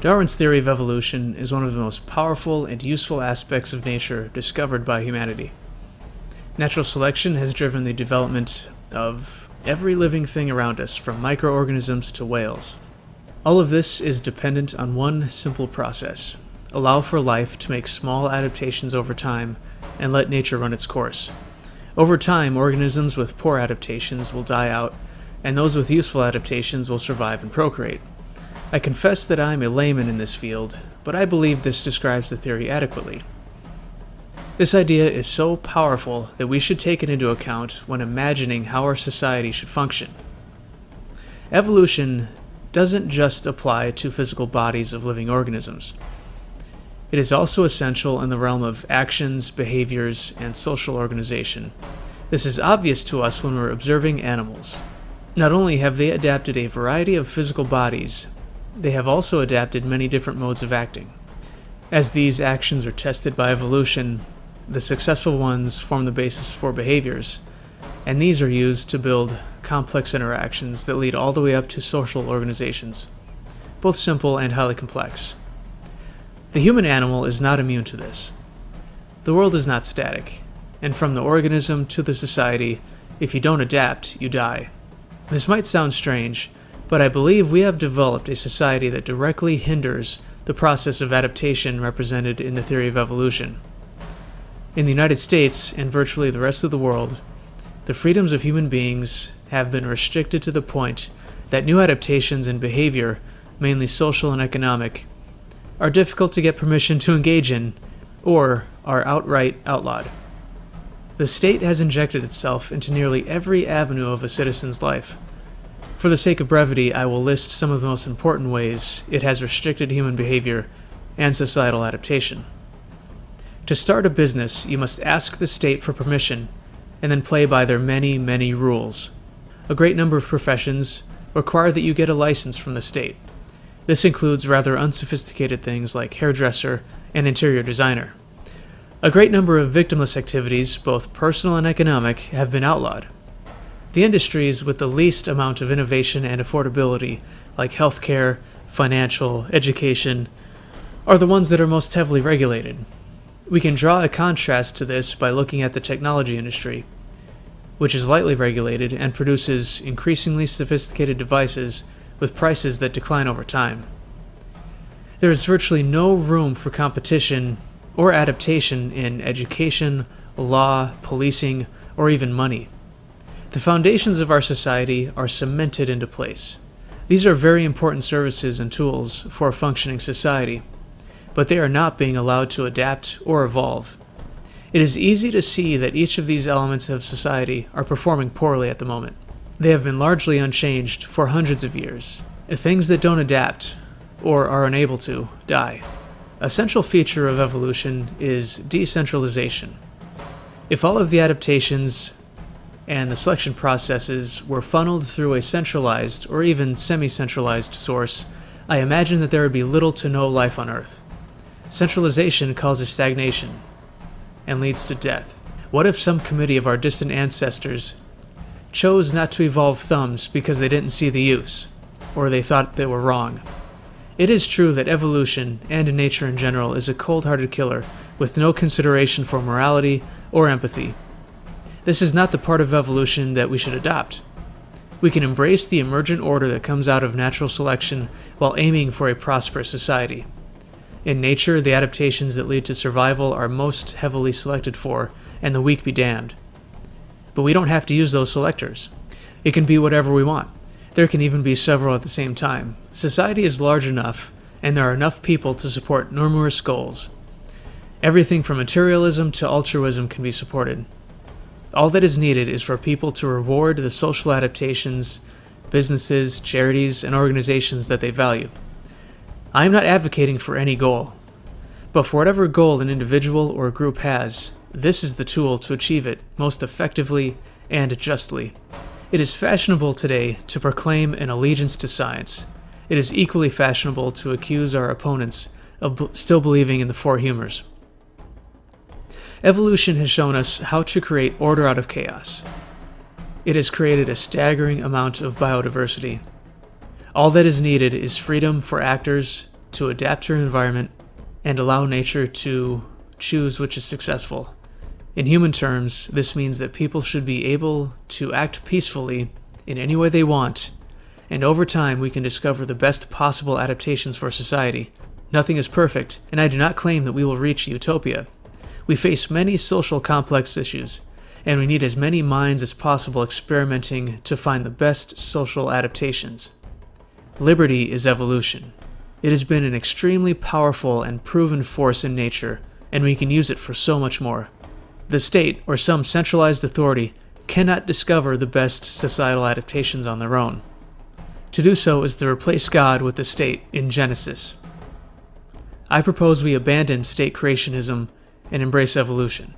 Darwin's theory of evolution is one of the most powerful and useful aspects of nature discovered by humanity. Natural selection has driven the development of every living thing around us, from microorganisms to whales. All of this is dependent on one simple process: allow for life to make small adaptations over time and let nature run its course. Over time, organisms with poor adaptations will die out, and those with useful adaptations will survive and procreate. I confess that I am a layman in this field, but I believe this describes the theory adequately. This idea is so powerful that we should take it into account when imagining how our society should function. Evolution doesn't just apply to physical bodies of living organisms. It is also essential in the realm of actions, behaviors, and social organization. This is obvious to us when we're observing animals. Not only have they adapted a variety of physical bodies, they have also adapted many different modes of acting. As these actions are tested by evolution, the successful ones form the basis for behaviors, and these are used to build complex interactions that lead all the way up to social organizations, both simple and highly complex. The human animal is not immune to this. The world is not static, and from the organism to the society, if you don't adapt, you die. This might sound strange, but I believe we have developed a society that directly hinders the process of adaptation represented in the theory of evolution. In the United States and virtually the rest of the world, the freedoms of human beings have been restricted to the point that new adaptations in behavior, mainly social and economic, are difficult to get permission to engage in, or are outright outlawed. The state has injected itself into nearly every avenue of a citizen's life. For the sake of brevity, I will list some of the most important ways it has restricted human behavior and societal adaptation. To start a business, you must ask the state for permission and then play by their many, many rules. A great number of professions require that you get a license from the state. This includes rather unsophisticated things like hairdresser and interior designer. A great number of victimless activities, both personal and economic, have been outlawed. The industries with the least amount of innovation and affordability, like healthcare, financial, education, are the ones that are most heavily regulated. We can draw a contrast to this by looking at the technology industry, which is lightly regulated and produces increasingly sophisticated devices with prices that decline over time. There is virtually no room for competition or adaptation in education, law, policing, or even money. The foundations of our society are cemented into place. These are very important services and tools for a functioning society, but they are not being allowed to adapt or evolve. It is easy to see that each of these elements of society are performing poorly at the moment. They have been largely unchanged for hundreds of years. Things that don't adapt, or are unable to, die. A central feature of evolution is decentralization. If all of the adaptations and the selection processes were funneled through a centralized or even semi-centralized source, I imagine that there would be little to no life on Earth. Centralization causes stagnation and leads to death. What if some committee of our distant ancestors chose not to evolve thumbs because they didn't see the use, or they thought they were wrong? It is true that evolution, and nature in general, is a cold-hearted killer with no consideration for morality or empathy. This is not the part of evolution that we should adopt. We can embrace the emergent order that comes out of natural selection while aiming for a prosperous society. In nature, the adaptations that lead to survival are most heavily selected for, and the weak be damned. But we don't have to use those selectors. It can be whatever we want. There can even be several at the same time. Society is large enough, and there are enough people to support numerous goals. Everything from materialism to altruism can be supported. All that is needed is for people to reward the social adaptations, businesses, charities, and organizations that they value. I am not advocating for any goal, but for whatever goal an individual or a group has, this is the tool to achieve it most effectively and justly. It is fashionable today to proclaim an allegiance to science. It is equally fashionable to accuse our opponents of still believing in the four humors. Evolution has shown us how to create order out of chaos. It has created a staggering amount of biodiversity. All that is needed is freedom for actors to adapt to her environment and allow nature to choose which is successful. In human terms, this means that people should be able to act peacefully in any way they want, and over time we can discover the best possible adaptations for society. Nothing is perfect, and I do not claim that we will reach utopia. We face many social complex issues, and we need as many minds as possible experimenting to find the best social adaptations. Liberty is evolution. It has been an extremely powerful and proven force in nature, and we can use it for so much more. The state, or some centralized authority, cannot discover the best societal adaptations on their own. To do so is to replace God with the state in Genesis. I propose we abandon state creationism and embrace evolution.